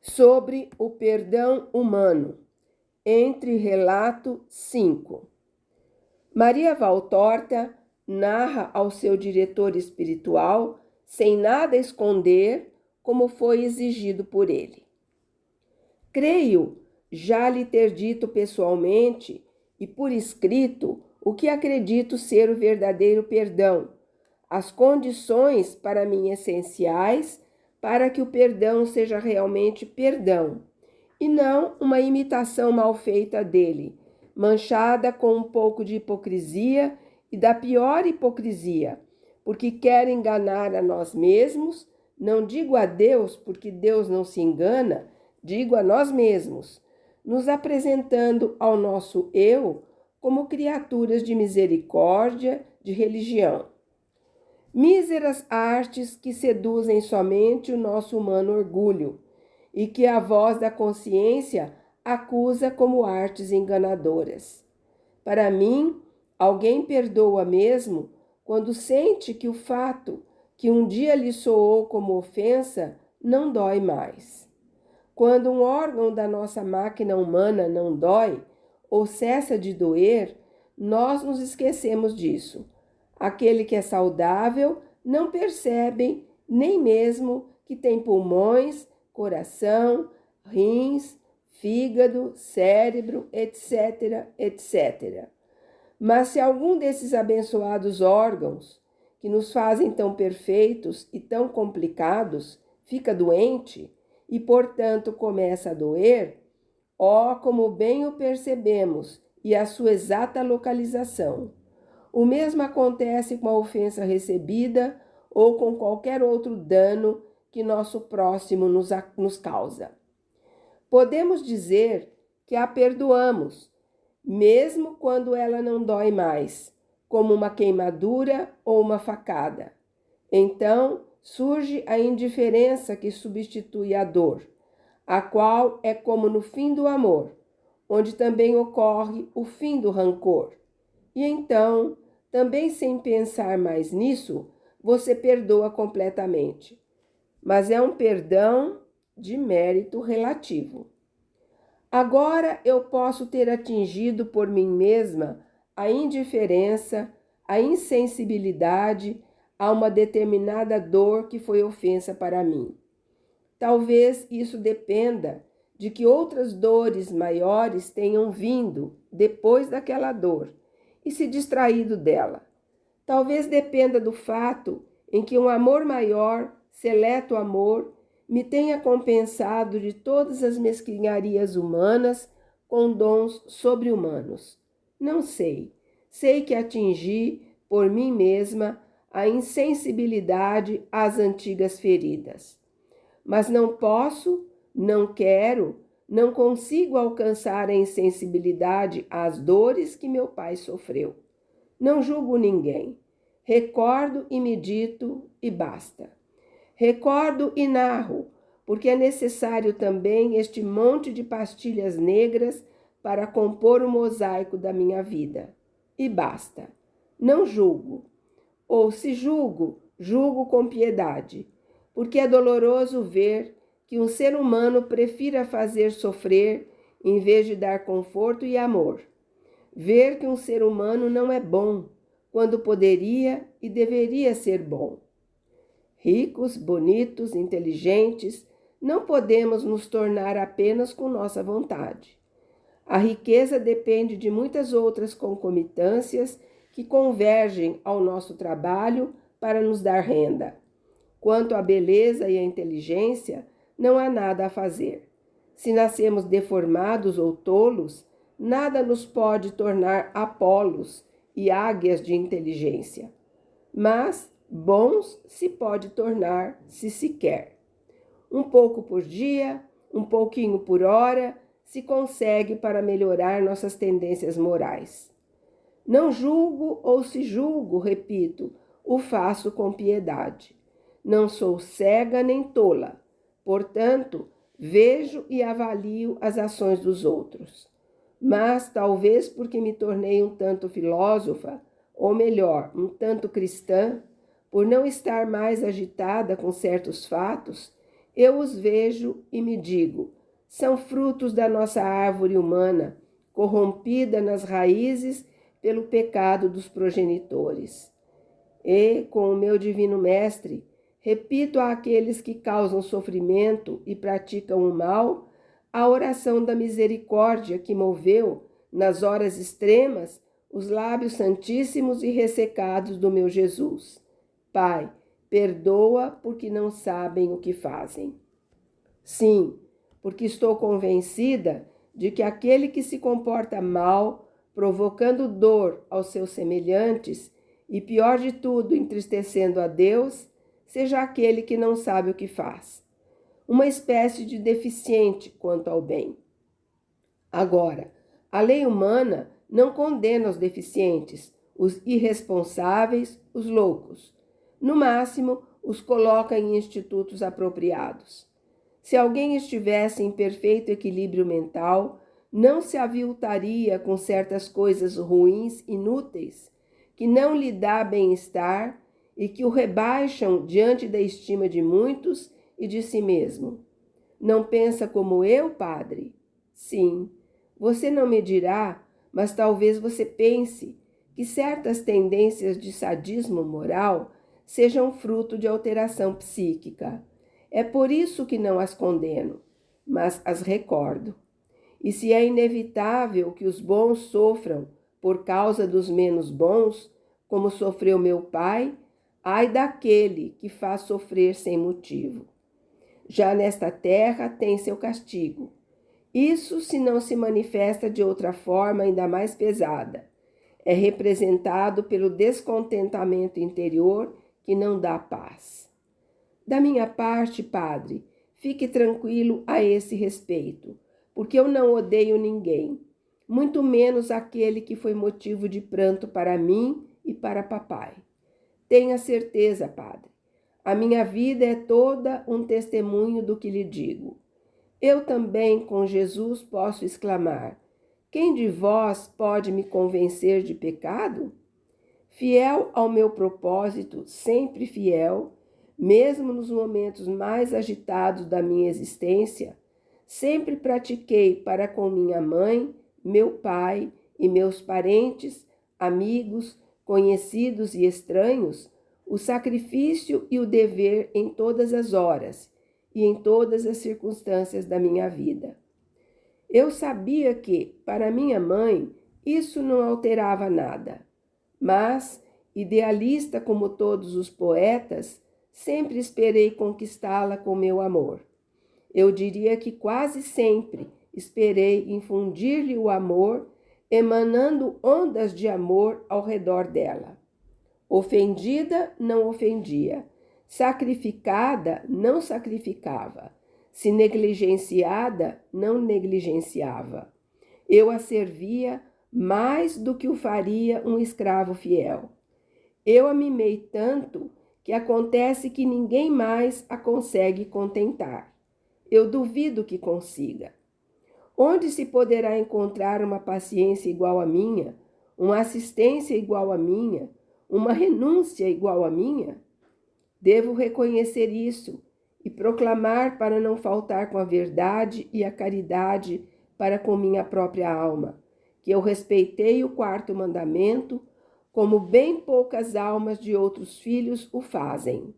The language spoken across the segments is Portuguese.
sobre o perdão humano, entre relato 5. Maria Valtorta narra ao seu diretor espiritual, sem nada esconder, como foi exigido por ele. Creio já lhe ter dito pessoalmente e por escrito o que acredito ser o verdadeiro perdão, as condições para mim essenciais para que o perdão seja realmente perdão, e não uma imitação mal feita dele, manchada com um pouco de hipocrisia e da pior hipocrisia, porque quer enganar a nós mesmos, não digo a Deus, porque Deus não se engana, digo a nós mesmos, nos apresentando ao nosso eu como criaturas de misericórdia, de religião. Míseras artes que seduzem somente o nosso humano orgulho e que a voz da consciência acusa como artes enganadoras. Para mim, alguém perdoa mesmo quando sente que o fato que um dia lhe soou como ofensa não dói mais. Quando um órgão da nossa máquina humana não dói ou cessa de doer, nós nos esquecemos disso. Aquele que é saudável não percebe nem mesmo que tem pulmões, coração, rins, fígado, cérebro, etc., etc. Mas se algum desses abençoados órgãos, que nos fazem tão perfeitos e tão complicados, fica doente e, portanto, começa a doer, ó, como bem o percebemos e a sua exata localização. O mesmo acontece com a ofensa recebida ou com qualquer outro dano que nosso próximo nos causa. Podemos dizer que a perdoamos, mesmo quando ela não dói mais, como uma queimadura ou uma facada. Então surge a indiferença que substitui a dor, a qual é como no fim do amor, onde também ocorre o fim do rancor. E então, também sem pensar mais nisso, você perdoa completamente. Mas é um perdão de mérito relativo. Agora eu posso ter atingido por mim mesma a indiferença, a insensibilidade a uma determinada dor que foi ofensa para mim. Talvez isso dependa de que outras dores maiores tenham vindo depois daquela dor e se distraído dela. Talvez dependa do fato em que um amor maior, seleto amor, me tenha compensado de todas as mesquinharias humanas com dons sobre-humanos. Não sei. Sei que atingi, por mim mesma, a insensibilidade às antigas feridas. Mas não posso, não quero, não consigo alcançar a insensibilidade às dores que meu pai sofreu. Não julgo ninguém. Recordo e medito e basta. Recordo e narro, porque é necessário também este monte de pastilhas negras para compor o mosaico da minha vida. E basta. Não julgo. Ou se julgo, julgo com piedade, porque é doloroso ver que um ser humano prefira fazer sofrer em vez de dar conforto e amor. Ver que um ser humano não é bom, quando poderia e deveria ser bom. Ricos, bonitos, inteligentes, não podemos nos tornar apenas com nossa vontade. A riqueza depende de muitas outras concomitâncias que convergem ao nosso trabalho para nos dar renda. Quanto à beleza e à inteligência, não há nada a fazer. Se nascemos deformados ou tolos, nada nos pode tornar Apolos e águias de inteligência. Mas bons se pode tornar se se quer. Um pouco por dia, um pouquinho por hora, se consegue para melhorar nossas tendências morais. Não julgo ou se julgo, repito, o faço com piedade. Não sou cega nem tola, portanto, vejo e avalio as ações dos outros. Mas, talvez porque me tornei um tanto filósofa, ou melhor, um tanto cristã, por não estar mais agitada com certos fatos, eu os vejo e me digo: são frutos da nossa árvore humana, corrompida nas raízes pelo pecado dos progenitores. E, com o meu divino mestre, repito àqueles que causam sofrimento e praticam o mal a oração da misericórdia que moveu, nas horas extremas, os lábios santíssimos e ressecados do meu Jesus. Pai, perdoa porque não sabem o que fazem. Sim, porque estou convencida de que aquele que se comporta mal, provocando dor aos seus semelhantes, e pior de tudo, entristecendo a Deus, seja aquele que não sabe o que faz. Uma espécie de deficiente quanto ao bem. Agora, a lei humana não condena os deficientes, os irresponsáveis, os loucos. No máximo, os coloca em institutos apropriados. Se alguém estivesse em perfeito equilíbrio mental, não se aviltaria com certas coisas ruins, inúteis, que não lhe dá bem-estar e que o rebaixam diante da estima de muitos e de si mesmo. Não pensa como eu, padre? Sim, você não me dirá, mas talvez você pense que certas tendências de sadismo moral sejam fruto de alteração psíquica. É por isso que não as condeno, mas as recordo. E se é inevitável que os bons sofram por causa dos menos bons, como sofreu meu pai, ai daquele que faz sofrer sem motivo. Já nesta terra tem seu castigo. Isso se não se manifesta de outra forma ainda mais pesada. É representado pelo descontentamento interior que não dá paz. Da minha parte, padre, fique tranquilo a esse respeito, porque eu não odeio ninguém, muito menos aquele que foi motivo de pranto para mim e para papai. Tenha certeza, padre, a minha vida é toda um testemunho do que lhe digo. Eu também, com Jesus, posso exclamar: quem de vós pode me convencer de pecado? Fiel ao meu propósito, sempre fiel, mesmo nos momentos mais agitados da minha existência, sempre pratiquei para com minha mãe, meu pai e meus parentes, amigos, conhecidos e estranhos, o sacrifício e o dever em todas as horas e em todas as circunstâncias da minha vida. Eu sabia que, para minha mãe, isso não alterava nada, mas, idealista como todos os poetas, sempre esperei conquistá-la com meu amor. Eu diria que quase sempre esperei infundir-lhe o amor, emanando ondas de amor ao redor dela. Ofendida, não ofendia. Sacrificada, não sacrificava. Se negligenciada, não negligenciava. Eu a servia mais do que o faria um escravo fiel. Eu a mimei tanto que acontece que ninguém mais a consegue contentar. Eu duvido que consiga. Onde se poderá encontrar uma paciência igual à minha, uma assistência igual à minha, uma renúncia igual à minha? Devo reconhecer isso e proclamar para não faltar com a verdade e a caridade para com minha própria alma, que eu respeitei o quarto mandamento, como bem poucas almas de outros filhos o fazem.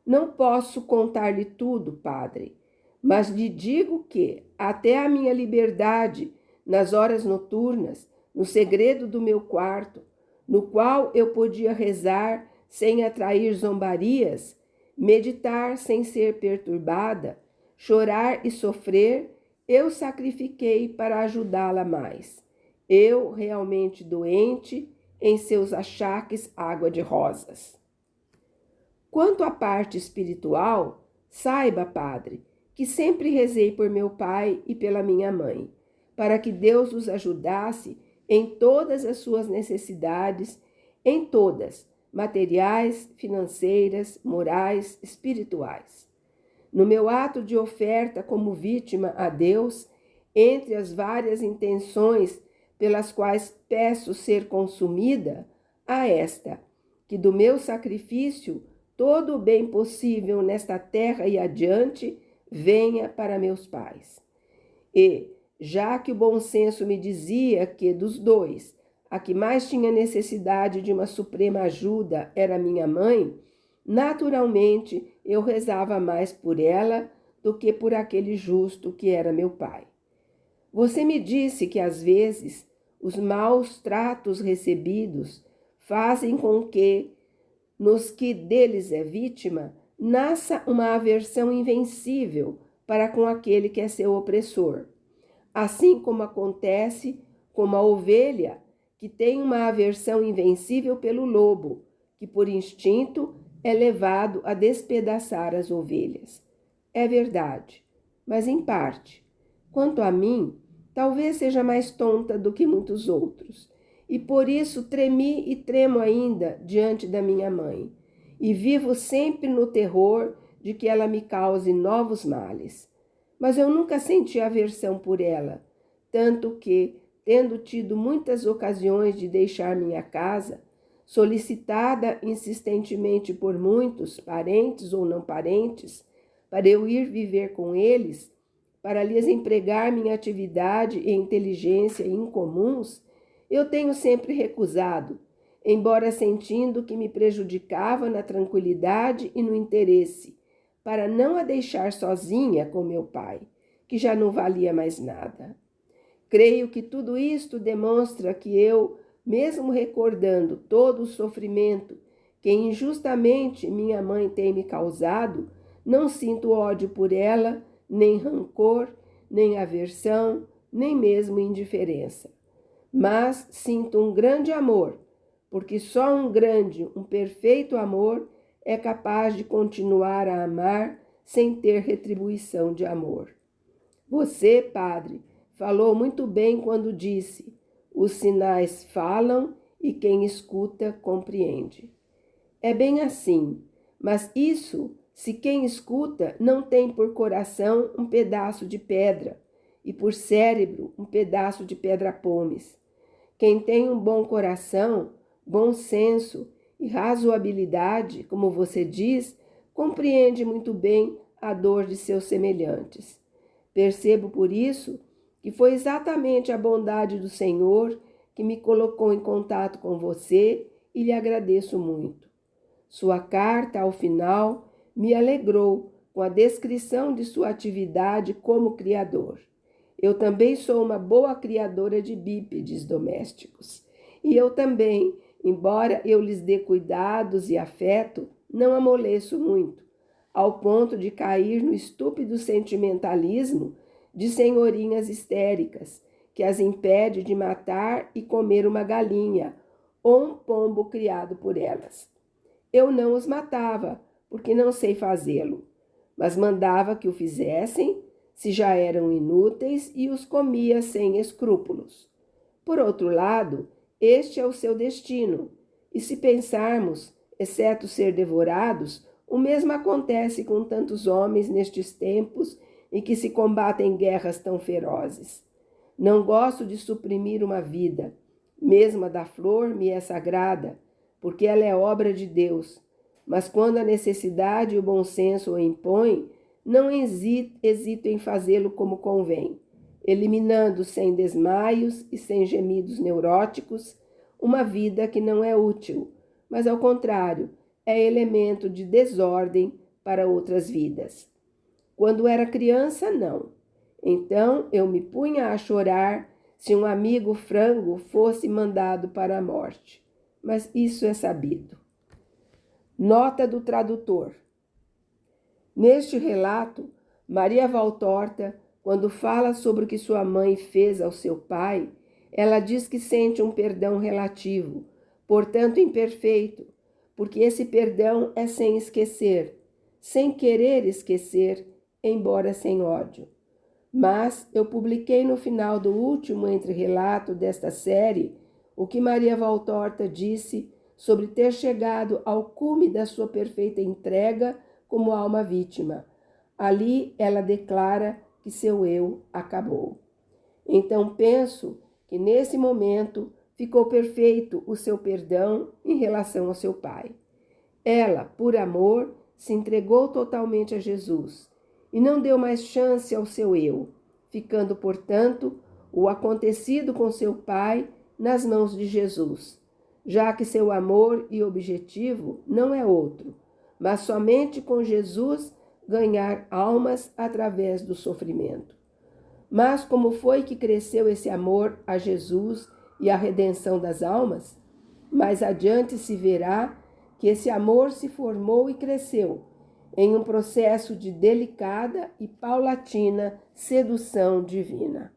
Não posso contar-lhe tudo, padre, mas lhe digo que, até a minha liberdade, nas horas noturnas, no segredo do meu quarto, no qual eu podia rezar sem atrair zombarias, meditar sem ser perturbada, chorar e sofrer, eu sacrifiquei para ajudá-la mais. Eu, realmente doente, em seus achaques água de rosas. Quanto à parte espiritual, saiba, padre, que sempre rezei por meu pai e pela minha mãe, para que Deus os ajudasse em todas as suas necessidades, em todas, materiais, financeiras, morais, espirituais. No meu ato de oferta como vítima a Deus, entre as várias intenções pelas quais peço ser consumida, há esta, que do meu sacrifício todo o bem possível nesta terra e adiante venha para meus pais. E, já que o bom senso me dizia que dos dois, a que mais tinha necessidade de uma suprema ajuda era minha mãe, naturalmente eu rezava mais por ela do que por aquele justo que era meu pai. Você me disse que às vezes os maus tratos recebidos fazem com que, nos que deles é vítima, nasça uma aversão invencível para com aquele que é seu opressor. Assim como acontece com a ovelha, que tem uma aversão invencível pelo lobo, que por instinto é levado a despedaçar as ovelhas. É verdade, mas em parte. Quanto a mim, talvez seja mais tonta do que muitos outros, e por isso tremi e tremo ainda diante da minha mãe, e vivo sempre no terror de que ela me cause novos males. Mas eu nunca senti aversão por ela, tanto que, tendo tido muitas ocasiões de deixar minha casa, solicitada insistentemente por muitos, parentes ou não parentes, para eu ir viver com eles, para lhes empregar minha atividade e inteligência incomuns, eu tenho sempre recusado, embora sentindo que me prejudicava na tranquilidade e no interesse, para não a deixar sozinha com meu pai, que já não valia mais nada. Creio que tudo isto demonstra que eu, mesmo recordando todo o sofrimento que injustamente minha mãe tem me causado, não sinto ódio por ela, nem rancor, nem aversão, nem mesmo indiferença. Mas sinto um grande amor, porque só um perfeito amor é capaz de continuar a amar sem ter retribuição de amor. Você, padre, falou muito bem quando disse: os sinais falam e quem escuta compreende. É bem assim, mas isso se quem escuta não tem por coração um pedaço de pedra e por cérebro um pedaço de pedra-pomes. Quem tem um bom coração, bom senso e razoabilidade, como você diz, compreende muito bem a dor de seus semelhantes. Percebo por isso que foi exatamente a bondade do Senhor que me colocou em contato com você e lhe agradeço muito. Sua carta, ao final, me alegrou com a descrição de sua atividade como criador. Eu também sou uma boa criadora de bípedes domésticos. E eu também, embora eu lhes dê cuidados e afeto, não amoleço muito, ao ponto de cair no estúpido sentimentalismo de senhorinhas histéricas, que as impede de matar e comer uma galinha ou um pombo criado por elas. Eu não os matava, porque não sei fazê-lo, mas mandava que o fizessem, se já eram inúteis, e os comia sem escrúpulos. Por outro lado, este é o seu destino, e se pensarmos, exceto ser devorados, o mesmo acontece com tantos homens nestes tempos em que se combatem guerras tão ferozes. Não gosto de suprimir uma vida, mesmo a da flor me é sagrada, porque ela é obra de Deus, mas quando a necessidade e o bom senso o impõem, não hesito em fazê-lo como convém, eliminando sem desmaios e sem gemidos neuróticos uma vida que não é útil, mas ao contrário, é elemento de desordem para outras vidas. Quando era criança, não. Então eu me punha a chorar se um amigo frango fosse mandado para a morte. Mas isso é sabido. Nota do tradutor. Neste relato, Maria Valtorta, quando fala sobre o que sua mãe fez ao seu pai, ela diz que sente um perdão relativo, portanto imperfeito, porque esse perdão é sem esquecer, sem querer esquecer, embora sem ódio. Mas eu publiquei no final do último entre-relato desta série o que Maria Valtorta disse sobre ter chegado ao cume da sua perfeita entrega como alma vítima. Ali ela declara que seu eu acabou. Então penso que nesse momento ficou perfeito o seu perdão em relação ao seu pai. Ela, por amor, se entregou totalmente a Jesus e não deu mais chance ao seu eu, ficando, portanto, o acontecido com seu pai nas mãos de Jesus, já que seu amor e objetivo não é outro, mas somente com Jesus ganhar almas através do sofrimento. Mas como foi que cresceu esse amor a Jesus e a redenção das almas? Mais adiante se verá que esse amor se formou e cresceu em um processo de delicada e paulatina sedução divina.